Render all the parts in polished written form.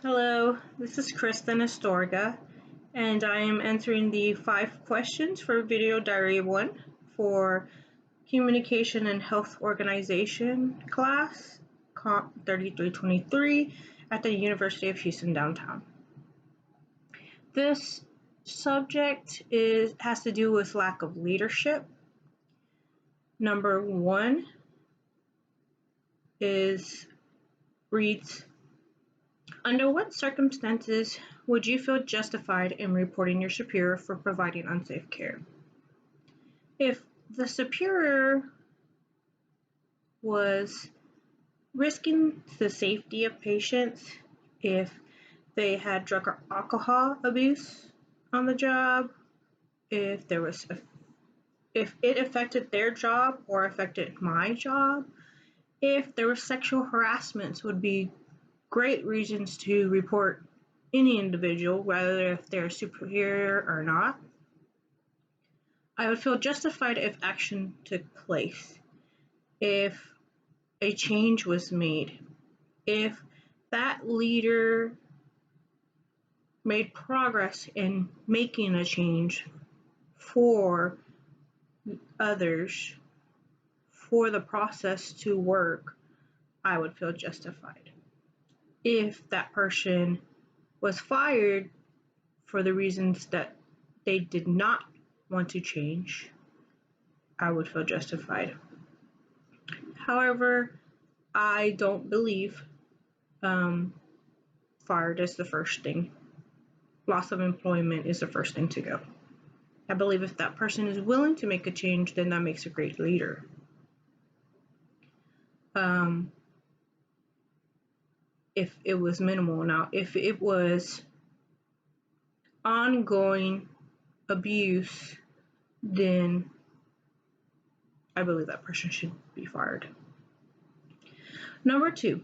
Hello, this is Kris-TEN and I am answering the 5 questions for Video Diary 1 for Communication and Health Organization class, Comm 3323 at the University of Houston downtown. This subject has to do with lack of leadership. Number 1 reads, under what circumstances would you feel justified in reporting your superior for providing unsafe care? If the superior was risking the safety of patients, if they had drug or alcohol abuse on the job, if it affected their job or affected my job, if there was sexual harassment, would be great reasons to report any individual, whether if they're superior or not. I would feel justified if action took place, if a change was made, if that leader made progress in making a change for others, for the process to work, I would feel justified. If that person was fired for the reasons that they did not want to change, I would feel justified. However, I don't believe fired is the first thing. Loss of employment is the first thing to go. I believe if that person is willing to make a change, then that makes a great leader. If it was minimal. Now, if it was ongoing abuse, then I believe that person should be fired. Number 2,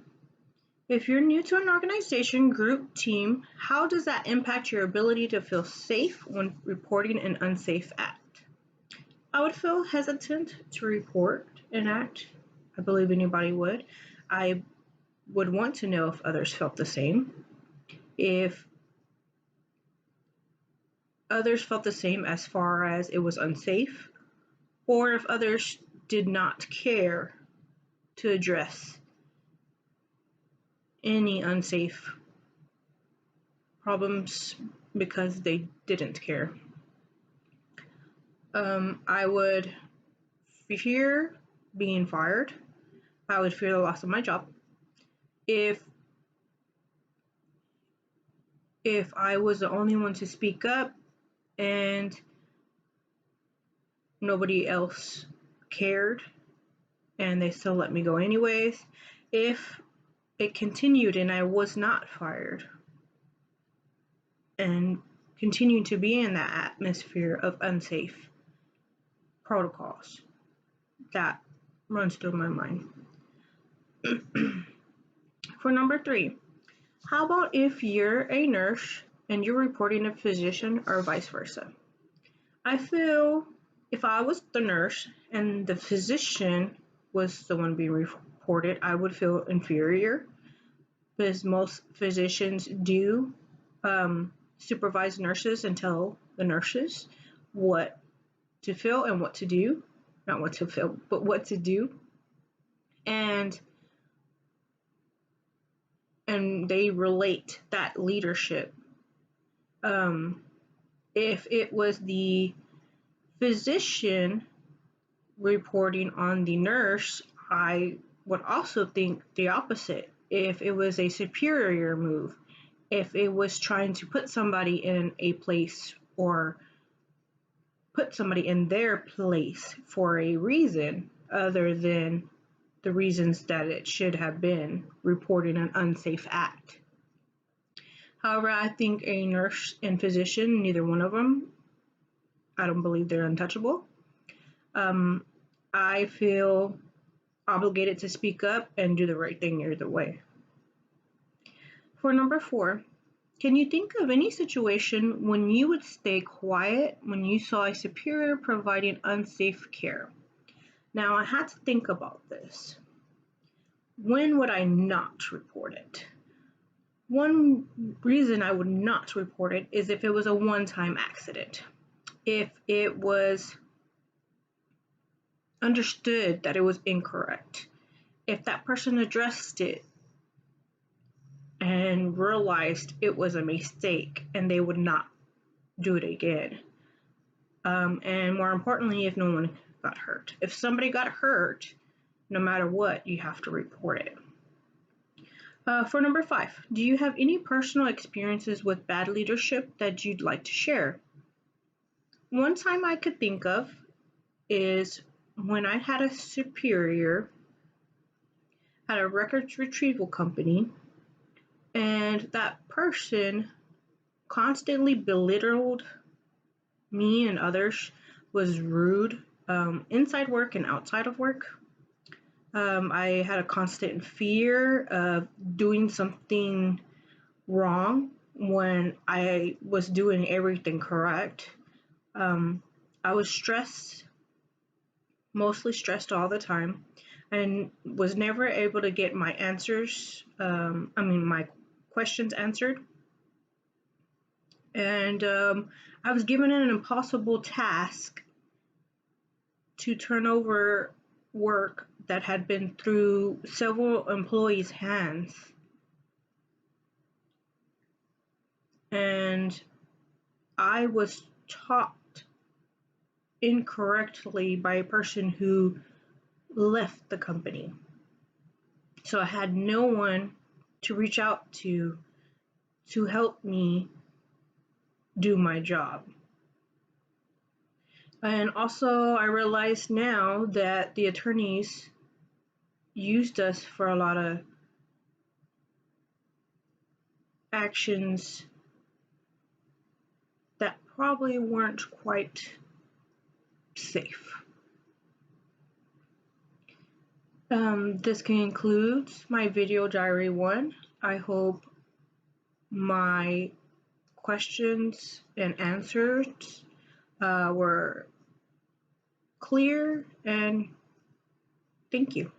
if you're new to an organization, group, team, how does that impact your ability to feel safe when reporting an unsafe act? I would feel hesitant to report an act. I believe anybody would. I would want to know if others felt the same. If others felt the same as far as it was unsafe, or if others did not care to address any unsafe problems because they didn't care. I would fear being fired. I would fear the loss of my job. If I was the only one to speak up and nobody else cared and they still let me go anyways, if it continued and I was not fired and continued to be in that atmosphere of unsafe protocols, that runs through my mind. For number 3, how about if you're a nurse and you're reporting a physician or vice versa? I feel if I was the nurse and the physician was the one being reported, I would feel inferior because most physicians do supervise nurses and tell the nurses what to feel and what to do. Not what to feel, but what to do. And they relate that leadership. If it was the physician reporting on the nurse, I would also think the opposite. If it was a superior move, if it was trying to put somebody in a place or put somebody in their place for a reason other than the reasons that it should have been reporting an unsafe act. However, I think a nurse and physician, neither one of them, I don't believe they're untouchable. I feel obligated to speak up and do the right thing either way. For number 4, can you think of any situation when you would stay quiet when you saw a superior providing unsafe care? Now, I had to think about this. When would I not report it? One reason I would not report it is if it was a one-time accident. If it was understood that it was incorrect, if that person addressed it and realized it was a mistake and they would not do it again. And more importantly, if no one got hurt. If somebody got hurt, no matter what, you have to report it. For number 5, do you have any personal experiences with bad leadership that you'd like to share? One time I could think of is when I had a superior at a records retrieval company, and that person constantly belittled me and others, was rude, inside work and outside of work. I had a constant fear of doing something wrong when I was doing everything correct. I was stressed, mostly stressed all the time, and was never able to get my my questions answered. And I was given an impossible task to turn over work that had been through several employees' hands. And I was taught incorrectly by a person who left the company. So I had no one to reach out to help me do my job. And also, I realize now that the attorneys used us for a lot of actions that probably weren't quite safe. This concludes my video diary 1. I hope my questions and answers were clear, and thank you.